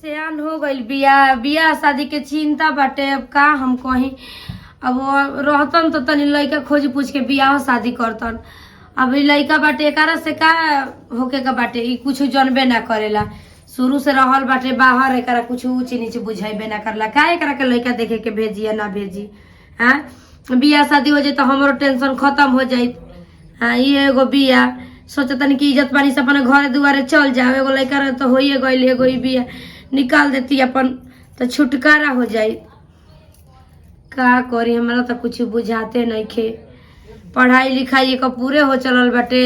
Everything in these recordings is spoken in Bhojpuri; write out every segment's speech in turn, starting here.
सियान हो गइल बिया बिया शादी के चिंता बाटे। अब का हम कहीं अब रहतन तो तनी लइका खोज पूछ के बियाह शादी करतन। अब ई लइका बाटे एकरा से का होके का बाटे, ई कुछ जनबे ना करेला। शुरू से रहल बाटे बाहर, एकरा कुछ ऊंच नीच बुझाइबे ना करला। का एकरा के लइका देखे के भेजी या ना भेजी? हाँ, बियाह शादी हो जाए तो हमारो टेंशन खत्म हो जाए। हाँ, ये एगो बिया सोचतन कि इज्जत पानी से अपने घरे दुआरे चल जाओ। एगो लइका रहे तो होइए गइल, एगो ई बिया निकाल देती अपन तो छुटकारा हो जाए। का करी, हमारा तो कुछ बुझाते नहीं खे। पढ़ाई लिखाई एक पूरे हो चलल बाटे।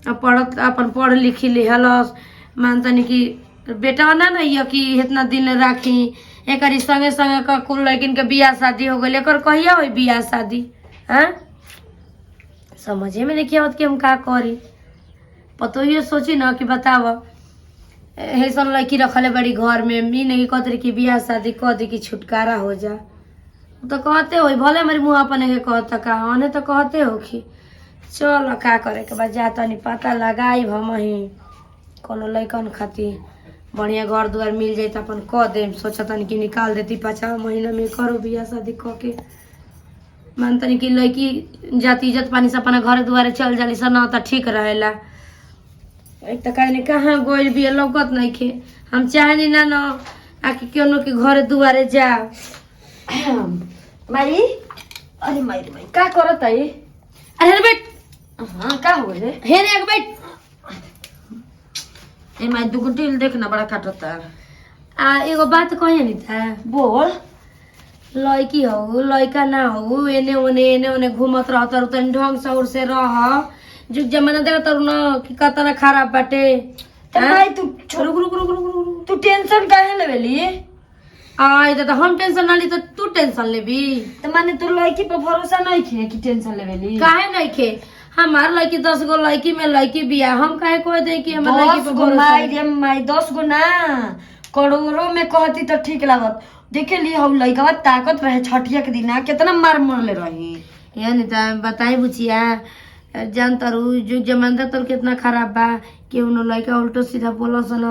अब पढ़त अपन पढ़ लिखी लिहलस, मानतनी कि बेटा ना नहीं कि इतना दिन राखी। एक संगे संगे कुल लड़किन के बियाह शादी हो गई, एक कहिया हो बियाह शादी? हाँ, समझे में नहीं आवत कि हम का करी। पतो ये सोची ना कि बताव ऐसन लड़की रखले बड़ी घर में, मी नहीं कहते कि बियाह शादी कह दी कि छुटकारा हो जा। तो कहते हो भले हमारी मुँह अपने के कहता का हने तो कहते हो कि चलो का करे के बाद जा तनी पता लगाई हम ही कोनो लइकन खातिर बढ़िया घर दुआर मिल जाए तो अपन कह दे। सोचतनी कि निकाल देती 5 महीना में करो बियाह शादी कह के। मानतनी कि लड़की जाति इज्जत पानी से अपना घर दुआरे चल जाली सन तो ठीक रहेला। एक तो कहनी कहाँ गोइल भी लौकत नहीं खे। हम चाहनी ना न आके क्यों के घर दुआरे जा। माई, अरे माई रे माई का करत है? अरे बैठ। हाँ, का हो रे? हे रे बैठ। ए माई दुगो दिल देखना बड़ा काटता। एगो बात कहे नहीं था। बोल। लड़की हो लड़का ना हो, एने ओने घूमत रहता तनी ढंग सौर से रह। जुग जमाना देखता न कि कतना खराब बाटे। तो माई तू रुक रुक रुक रुक रुक। तू टेंशन काहे लेवेली? आई तो हम टेंशन ना ली तो तू टेंशन लेबी? तो माने तू लड़की पर भरोसा नहीं खे कि टेंशन लेवेली? काहे नहीं खे? हमार लड़की 10 गो लड़की में लड़की बिया, हम काहे कह दे कि हमार लड़की पर भरोसा? माई रे माई 10 गो ना करोड़ों में कहती तो ठीक लागत। देखे ली हम लड़का ताकत रहे छठिया के दिन कितना मार मरले रही। यानी तो बताई बुचिया जान तारू जुग जमाना तो कितना खराब बा कि उन लड़का उल्टो सीधा बोलो सन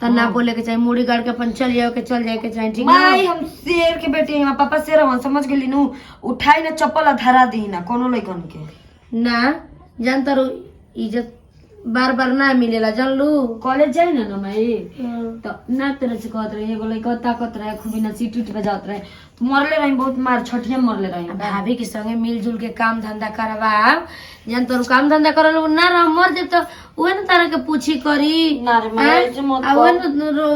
त ना बोले के चाहिए। मुड़ी गाड़ के अपन चल जाए के चाहिए। ठीक ना माई, हम शेर के बेटे हैं, पापा शेर हवन समझ गेली नु। उठाई ना चप्पल धरा दी ना कोनो लइकन के ना। जान तारू इज्जत बार बार ना मिलेला जानलू। कॉलेज जाए ना माई तो तो ना तेरे से कहत रहे एगो लइका ताकत रहे खूबी ना सीट उठ बजात रहे तो मरले रही बहुत मार छठिया मरले रही। भाभी के संगे मिलजुल के काम धंधा करवाओ। जान तोर काम धंधा करल ना रह मर जब तो उहे न तारा के पूछी करी ना रे माई ऐसे मत आ उहे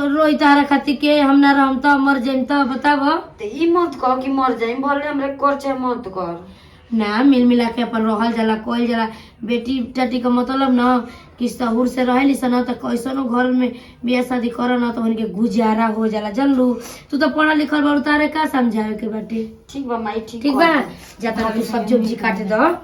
रोई तारा खातिर के हम ना रहम तो मर जाइम तो बताब। तो ई मत कह कि मर जाइम, भले हमरे कर चाहे मत कर ना। मिल मिला के अपन रहल जाला कोई जाला। बेटी टाटी का मतलब ना कि सहूर से रहेली सन तो कैसनो घर में बियाह शादी कर ना तो उनके गुजारा हो जाला जानलू। तू तो पढ़ा लिखल बा, तारे का समझावे के बाटे? ठीक बा माई, ठीक बा। जा तनी सब्जी उब्जी काटे दो,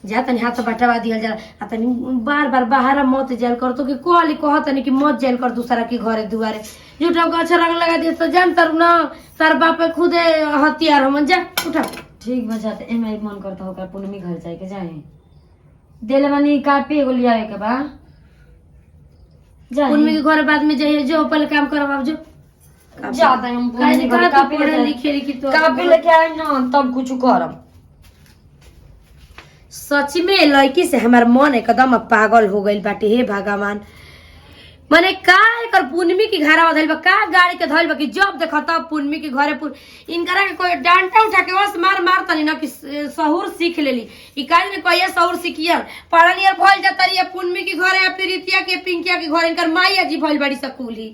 जा तनी हाथ बटावा दिहल जाला। आ तनी बार बार बाहर मत जाइल कर तो कि कहली कहतनी कि मत जाइल कर दूसरा के घरे दुआरे। झूठा को अच्छा रंग लगा दिए तो जान तारू ना तार बाप खुदे हथियार हमन। जा उठा। ठीक बा जाते ए माई मन करता होकर पूनमी घर जाए के जाए देले मानी कापी एगो लियावे के बा जाए पूनमी के घर बाद में जाइए। जो पहले काम करब अब जो जाता हम पूनमी घर कापी लिखे तो कापी लेके आए ना तब कुछ करब। सच में लड़की से हमार मन एकदम पागल हो गइल बाटे। हे भगवान, माने का एकर पूनमी की घरवा धइल बा, का गाड़ी के धइल बा कि जब देखा तब पूनमी के घरे इनकरा के कोई डांटा उठा के बस मार तनी ना कि सहूर सीख लेली। ई काहे ने कहिया सहूर सीखियर पढ़ा नियर भइल जाता रही पूनमी के घरे, प्रीतिया के पिंकिया के घरे इनकर माई जी भइल बड़ी स्कूली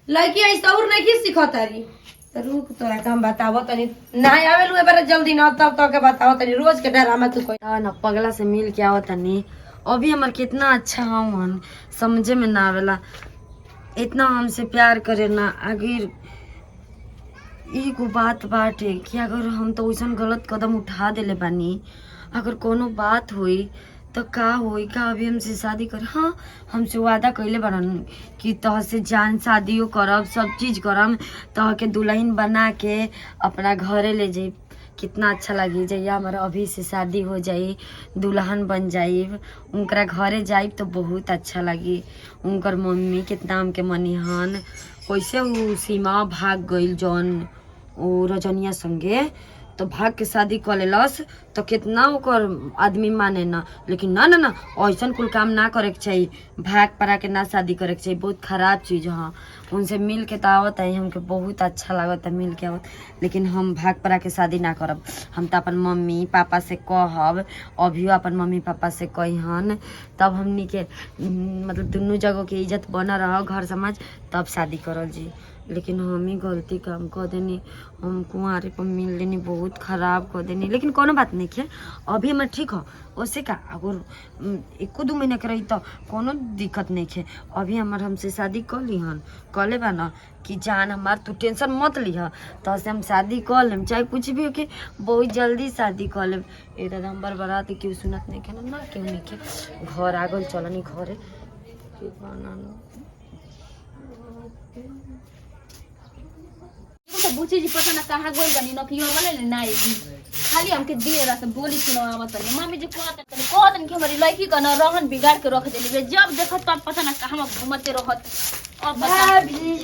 लड़की आई सहूर नहीं सीखतारी। तो रुक तोरा काम बतावो तनी ना आवेलू ए बार जल्दी ना तब तो के बताओ तनी रोज के डरामा तू कोई ना पगला से मिल के आवत तनी। अभी हमार कितना अच्छा हमन समझे में ना आवेला, इतना हमसे प्यार करे ना। आखिर एगो बात बाटे कि अगर हम तो वैसन गलत कदम उठा देले बानी, अगर कोनो बात हुई तो का होई? का अभी हमसे शादी कर? हाँ, हमसे वादा कइले बारन कि तह से जान शादियों करब, सब चीज करब, तह के दुल्हन बना के अपना घरे ले जाइब। कितना अच्छा लगी जैया हमारा अभी से शादी हो जाई, दुल्हन बन जाई, उनकरा घरे जाई तो बहुत अच्छा लगी। उनकर मम्मी कितना हमके मनिहन, कैसे उ सीमा भाग गईल जौन ओ रजनिया संगे, तो भाग के शादी कर लेलस तो कितना ओकर आदमी माने ना, लेकिन ना ना ना ऐसन कुल काम ना करे के चाहिए, भाग पड़ा के ना शादी करे के चाहिए, बहुत खराब चीज है। उनसे मिल के तो आवत है, हमके बहुत अच्छा लागत है मिल के आवत, लेकिन हम भाग पड़ा के शादी ना करब। हम तो अपन मम्मी पापा से कहब, अभियो अपन मम्मी पापा से कहन, तब हमनी के मतलब दोनों जगह के इज्जत बना रह घर समाज, तब शादी करल जी। लेकिन हम ही गलती काम कर देनी, हम कुंवारे पर मिल लेनी, बहुत खराब कर देनी, लेकिन कोनो बात नहीं है, अभी हमारे ठीक हो। उससे का अगर 1-2 महीना के रही तो कोनो दिक्कत नहीं है। अभी हमार हमसे शादी कर ली हन, कर ले बा ना कि जान हमार तू टेंशन मत लिह, तो से हम शादी कर लेम, चाहे कुछ भी हो के बहुत जल्दी शादी कर लेम। ए दादा हम बरात क्यों सुनत नहीं के ना क्यों नहीं के घर आ गल चलनी घरे तो बुची जी पता ना कहाँ गोल बनी न कि वाले ले ना खाली हमके दिए रहा से बोली सुनावत है। मम्मी जी कहत कि हमारी लड़की का ना रहन बिगाड़ के रख देली, जब देखत तब पता ना कहाँ घूमते रहत। अब भाभी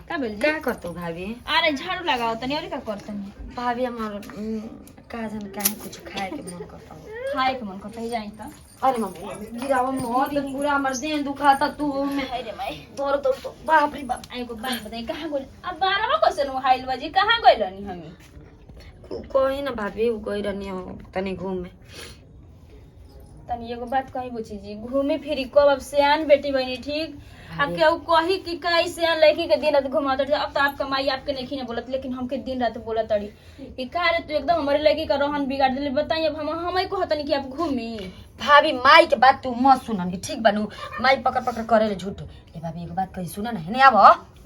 का बोल क्या करतो भाभी? अरे झाड़ू लगाओ तनी और का करतनी भाभी हमार का जन काहे कुछ खाए के मन करता हो, खाए के मन करता ही जाई त। अरे मम्मी गिरावा मोर तो पूरा हमर देह दुखाता, तू में हाय रे माई तोर तो बाप रे बाप। आई को बात बताई कहाँ गोल अब 12 कैसे नु हाइल बजी कहाँ गइल रहनी हमी कोई ना भाभी गई रहनी हो तनी घूमे। तनी एगो बात कही बुची जी, घूमे फिरी कब अब सियान बेटी बनी ठीक आ केहू कही कि कई सियान लड़की के दिन रात घुमात रही। अब तो आप कमाई आपके नहीं बोलत, लेकिन हमके दिन रात बोलत तड़ी कि का रे तू एकदम हमारी लड़की का रोहन बिगाड़ दिली। बताई अब हम को हतनी कि आप घूमी भाभी माई के बात तू मत सुननी ठीक बनू, माई पकड़ पकड़ करे ले झूठ। ए भाभी एगो बात कही सुन ना, है नहीं आब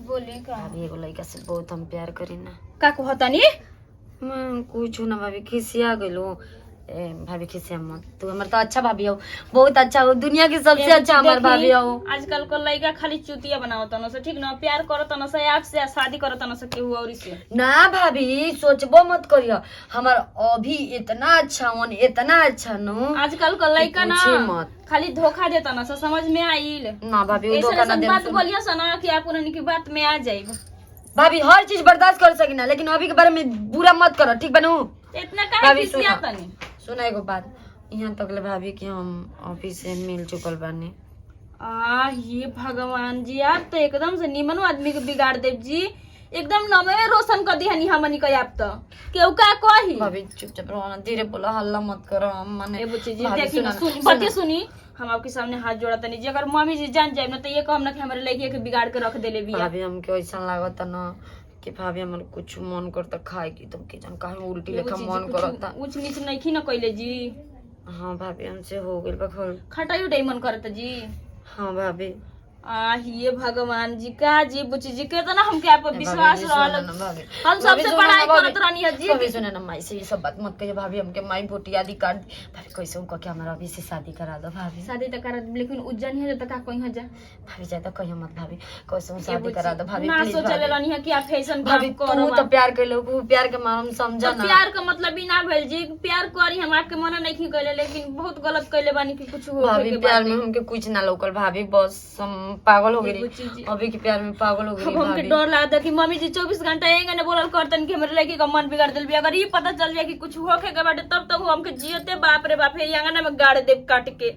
बोली का भाभी एगो लड़का से बहुत हम प्यार करी ना। का को हतनी मैं कुछ ना भाभी खिसिया गइलो। ए भाभी खिसिया मत, तू हमर तो अच्छा भाभी हो, बहुत अच्छा हो, दुनिया की सबसे अच्छा हमार भाभी हो। आजकल को लड़का खाली चुतिया बनावत न से ठीक ना, प्यार करत न से आपसे शादी करत न से केहू और से ना भाभी सोचबो मत करियो, हमार अभी इतना अच्छा होन इतना अच्छा नो। आजकल को लड़का ना पूछे मत। खाली धोखा देता ना समझ में आइल ना भाभी वो धोखा ना ऐसा दे। बात बोलिया सना कि आप उन्हीं की बात में आ जाइब। भाभी हर चीज बर्दाश्त कर सकी ना, लेकिन अभी के बारे में बुरा मत करो ठीक बनू। इतना काहे भाभी खिसिया सुनो। तनी सुना एगो बात, यहाँ तक ले भाभी कि हम ऑफिस से मिल चुकल बानी। ये भगवान जी, आप तो एकदम से निमन आदमी के बिगाड़ देव जी, एकदम नमे रोशन कर दिया हमनी के। आप तो केहू का कही भाभी चुपचाप रहो ना, धीरे बोलो, हल्ला मत करो। हम माने ए बुच्ची जी भाभी देखी सुना ना, ना, सुनी सुना। बतिया सुनी, हम आपके सामने हाथ जोड़ा तनी जी, अगर मम्मी जी जान जाए ना तो ये कहम ना कि हमारे लड़की के बिगाड़ के रख देले बिया। भाभी हमके ऐसा लागत ना कि भाभी हमर कुछ मन करता खाए की, तुम के जान काहे उल्टी लेखा मन करता। ऊंच नीच नहीं ना कइले जी, हाँ भाभी हमसे हो गइल बा खोल। खटाई उठाई मन करता जी। हाँ भाभी ये भगवान जी का जी बुच्ची जी के तो ना हमके आप पर विश्वास रहल, हम सबसे पढ़ाई करत रहनी है जी। भाभी सुने ना, माई से ये सब बात मत कहिए भाभी, हमके माई बोटी आदि काट दी। भाभी कैसे उनको क्या हमारा अभी से शादी करा दो भाभी। शादी तो करा दी, लेकिन उज्जैन है तो का कहीं जा भाभी ज्यादा कहियो मत भाभी, कैसे शादी करा दो भाभी ना प्लीज। सोचले रहनी है कि आप फैशन भाभी काम तू करो। तो प्यार कर लो, प्यार के मालूम समझा तो ना। प्यार का मतलब ही ना भेल जी, प्यार करी हम आपके मना नहीं कइले, लेकिन बहुत गलत कइले बानी कि कुछ हो भाभी के प्यार बाद में में। हमके कुछ ना लोकल भाभी, बस हम पागल हो गई बुच्ची जी। अभी के प्यार में पागल हो गई अब हमके भाभी। डर लगता कि मम्मी जी 24 घंटा एंगे ने बोलल करतन कि हमरे लड़की का मन बिगाड़ दिल भी। अगर ये पता चल जाए कि कुछ होके के बाटे तब तो हमके जियते बाप रे बाप फिर आंगन में गाड़ देब काट के।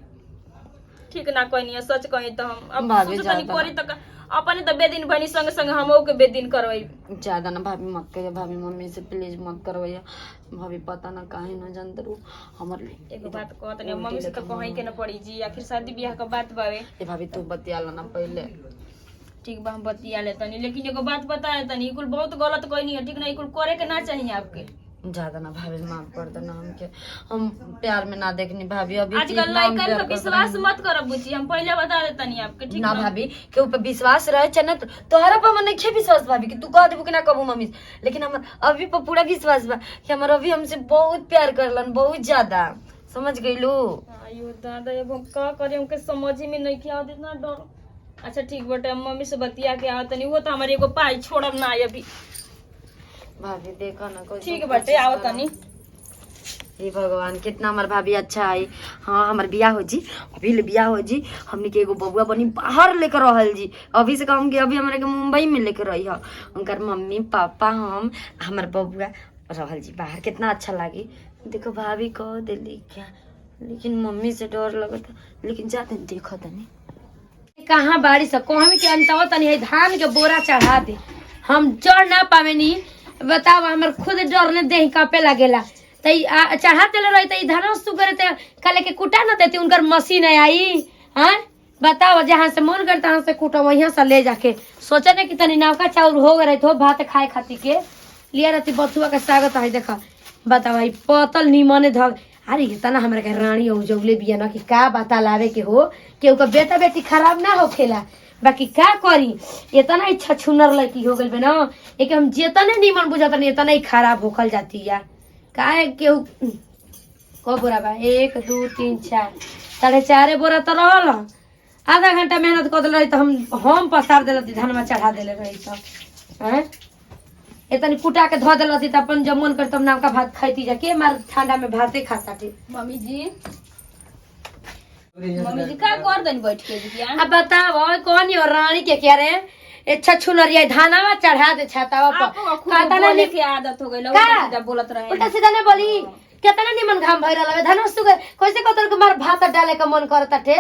ठीक ना कोई नहीं सच कही तो हम अब भाभी सोचो तनी ज्यादा करी तो अपने तो बेदिन बनी संग संग हमो के बेदिन करवाई। ज्यादा ना भाभी मत कहिए भाभी, मम्मी से प्लीज मत करवाइए भाभी, पता ना काहे ना जानते रू हमर एगो बात कहत नहीं मम्मी से तो कहीं के ना पड़ी जी, आखिर शादी ब्याह का बात बावे। ए भाभी तू बतिया ला ना पहले। ठीक बा हम बतिया ले तनी, लेकिन एगो बात पता है तनी कुल बहुत गलत कोई नहीं है ठीक ना, कुल करे के ना चाहिए आपके। ज्यादा ना भाभी माफ कर देना हमके, हम प्यार में ना देखनी भाभी। अभी आजकल लड़कन पे विश्वास मत करब बुच्ची, हम पहले बता दे तनी आपके ठीक ना भाभी के ऊपर विश्वास रहे छ ना, तोहरा पर मन नहीं विश्वास भाभी कि तू कह देबू कि ना कहबू मम्मी, लेकिन हमर अभी पर पूरा विश्वास बा कि हमर अभी हमसे बहुत प्यार करलन, बहुत ज्यादा, समझ गइलू। आयो दादा अब हम का करे, हमके समझ में नहीं किया इतना डर। अच्छा ठीक बटे हम मम्मी से बतिया के आ तनी, वो तो हमारे एगो पाई छोड़ब ना अभी। भाभी देखो ना कोई ठीक बाटे आओ तनी। हे भगवान कितना हमार भाभी अच्छा है। हाँ हमार बियाह हो जी, अभी ले बियाह हो जी, हमने के एगो बबुआ बनी बाहर लेकर रहल जी। अभी से कहूँ कि अभी हमारे के मुंबई में लेकर रही है। उनकर मम्मी पापा हम हमार बबुआ रहल जी बाहर, कितना अच्छा लागी। देखो भाभी कह दिली क्या, लेकिन मम्मी से डर लगता, लेकिन जाते देखो तनी कहाँ बाड़ी से कहमी के अंतवा तनी है धान के बोरा चढ़ा दे, हम चढ़ ना पावे नी। बताओ हमर खुद डर ने देह कांपे लागेला। तई चढ़ा देले रही तई धान सुगर ते काले के कुटा न देती, उनकर मशीन आई। हां बताओ जहां से मन करता वहां से कुटा वहां से ले जाके सोचे ने कि तनी नौका चाउर हो गए तो भात खाए खाती के लिया रहती बथुआ के स्वागत है। देखा बताओ भाई पतल निमने धग। अरे इतना हमरा के रानी हो जौले बिया ना कि का बता लावे के हो कि ओकर बेटा बेटी खराब ना होखेला, बाकी का करी इतना इच्छा छुनर लड़की हो गइल बे ना, एक हम जेतने निमन बुझाता नहीं इतना ही खराब होखल जाती या काहे केहू। को बोरा बा 1 2 3 4 4.5 बोरा तो रहल। आधा घंटा मेहनत कर दिल रही तो हम पसार दिल धान में चढ़ा दिले रही तो हैं इतनी कुटा के धो दिल तो अपन जब मन कर तब नाम का भात खाती जा के मार ठंडा में भाते खाता थे। मम्मी जी का कर दनी बैठ के बिटिया। अब बताओ कौन हो रानी के क्या रे अच्छा छुनरिया धानावा चढ़ा दे छातावा आपको खूब काता ना बोले की आदत हो गइल, का? उल्टा बोलत रहे। उल्टा सीधा ने बोली कितना निमन घाम भइल लगे धान सुगे कैसे कतर के मार भात डाले के मन करता ठे।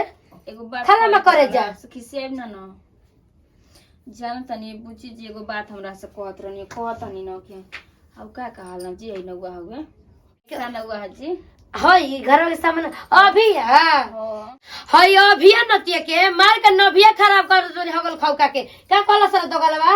एगो बात खाना में करे जा खिसेब ना न जान तनी बुची जी एगो बात हमरा से कहत रहनी कहतनी न के अब का कहल न जी है नौवा हुए क्या नौवा है जी हई घर के सामने अभी है हो हई अभी नतिया के मार के नभिया खराब कर दो हगल खौका के का कहला सर दोगलवा।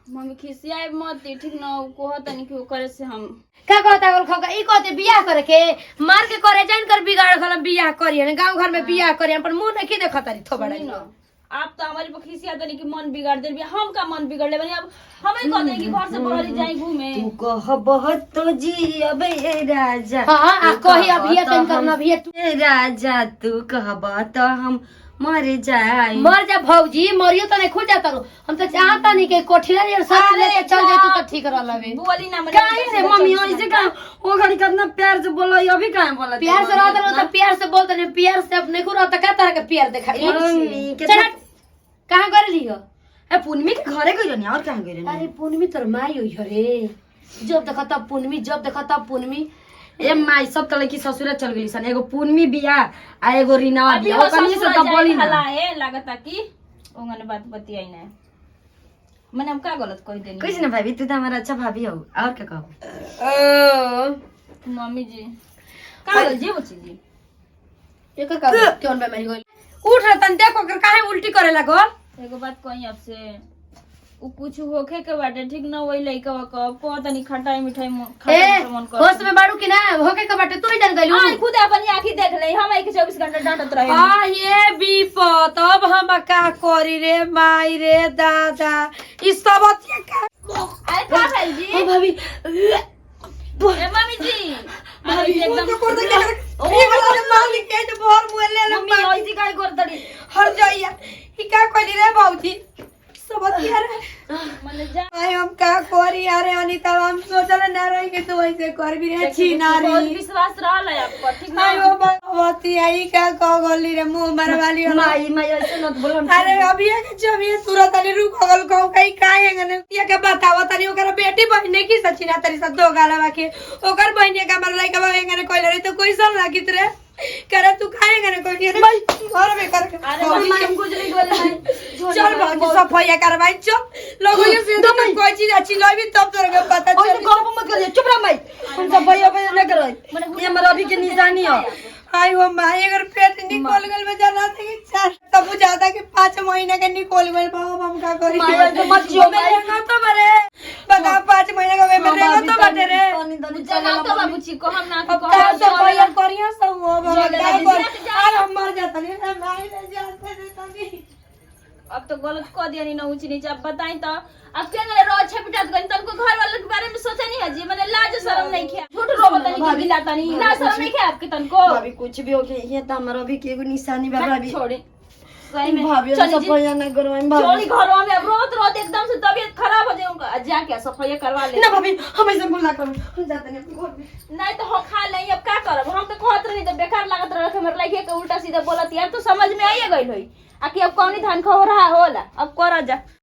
मम्मी खिसियाए मत ठीक न कहतनी कि करे से हम का कहता हगल खौका ई कहते बियाह करे के मार के करे जान कर बिगाड़ घर में बियाह करिए गांव घर में बियाह करिए पर मुंह नहीं देखत रही थोबड़ा सुनी न आप तो हमारी खिसिया तनी कि मन बिगाड़ देल बिया, हम का मन बिगड़ ले बनी। अब हमें कहते कि घर से बाहर जाई घूमे। तू कह बहुत तो जी अबे राजा। हां आ कही अभी तन करना अभी ए राजा तू कहबा तो हम मर जाए। मर जा भौजी मरियो तो नहीं खुद जाता रो हम तो चाहता नहीं कि कोठिला यार साथ लेके चल जाए तो ठीक रह लवे। बोली ना मने काहे रे मम्मी ऐसे का ओ घड़ी कितना प्यार से बोला अभी काहे बोला प्यार से रहता तो प्यार से बोलते नहीं प्यार से अपने को रहता का तरह के प्यार दिखाई मम्मी के कहां कर लियो ए पूनमी के घरे गई रहनी और कहां गई रहनी। अरे पूनमी तोर माई होई रे जब देखा तब पूनमी जब देखा तब पूनमी ए माई सब तले की ससुरा चल गई सन एगो पूनमी बिया आ एगो रीनावा अभी बिया हो ओकनी से ससुरा त बोली जाए ना हला है लागता कि ओंगने बात बतियाई ना मैंने हम का गलत कह देनी। कुछ ना भाभी तू तो हमारा अच्छा भाभी हो और क्या कहूं। मम्मी जी का गल जी बच्ची जी ये का कौन बेमारी होई उठ रतन देखो कर काहे उल्टी करे लागो। एगो बात कही आपसे उ कुछ होखे के बाटे ठीक ना वही लइका का पता नहीं खटाई मिठाई खाने का मन कर। होश में बाड़ू कि ना होके के बाटे तू ही जान गइलू। आई खुद अपनी आंखी देख ले हम एक 24 घंटा डांटत रहे। आ ये विपत अब हम का करी रे माई रे दादा ई सब का अरे का भाई जी ओ भाभी ए मम्मी जी भाभी एकदम ये वाला मांगी के तो भर मुए ले ले मम्मी ऐसी काहे करतड़ी हर जाइया ई का करी रे बाबूजी सब यार मने जा आई हम का करी अरे अनिता हम सोचल ना रही कि तू ऐसे कर भी रे छी बहुत नारी विश्वास रहल है आपको ठीक ना। आयो भगवती आई का गली रे मुंह मारवाली माई माई ऐसे मत बोल हम अरे अभी के जब ये तुरंत अली रुक गल कहू कई काहे गने ये के बताव तनी ओकर बेटी बहने की सचिना तरी सब दो गाला के ओकर बहने का मर लइका बा गने कोई रे तो कोई सन लागित रे करे तू काहे गने कोई रे घर में कर अरे मम्मी हम गुजरी बोले नहीं चल बाकी सफाई करवाई चल लोगों ये से तो कोई चीज अच्छी लगी तब तोरे के पता ओए चल गप मत कर चुप रह माई हम सब भैया भैया न करो ये हमारा अभी के निशानी हो। आई हो माई अगर पेट निकल गल में जाना था कि चार तब ज्यादा के 5 महीना के निकल गल बाप हम का करी माई ऐसे मत जियो माई तो बरे बता 5 महीना का में रेगो तो बटे रे चला तो बाबूजी को हम ना अब का सफाई करिया सब हो और हम मर जाता नहीं माई ने जाते थे तभी अब तो गलत कह दिया नहीं ना ऊंची नीचे। अब बताई तो अब क्या करे रो छे पिटात गन तनको घर वालों के बारे में सोचा नहीं है जी मैंने लाज शर्म नहीं किया झूठ रो बतानी कि गिलाता नहीं लाज शर्म नहीं किया आपके तनको भाभी कुछ भी हो गया ये तो हमारा अभी के एगो निशानी बा भाभी छोड़े सही में भाभी चली जी सफाई ना करवाई चली भाभी घरों में अब रोत रोत एकदम से तबीयत खराब हो जाए जाके सफाई करवा ले ना भाभी हम ऐसे भूल ना करो हम जाते नहीं अपने घर में नहीं तो हो खा ले अब का करब हम तो कहत रही तो बेकार लागत रहे हमर लइके के उल्टा सीधा बोलत यार तो समझ में आइए गइल होई आ कि अब कौनी धान खो रहा होला अब कर जा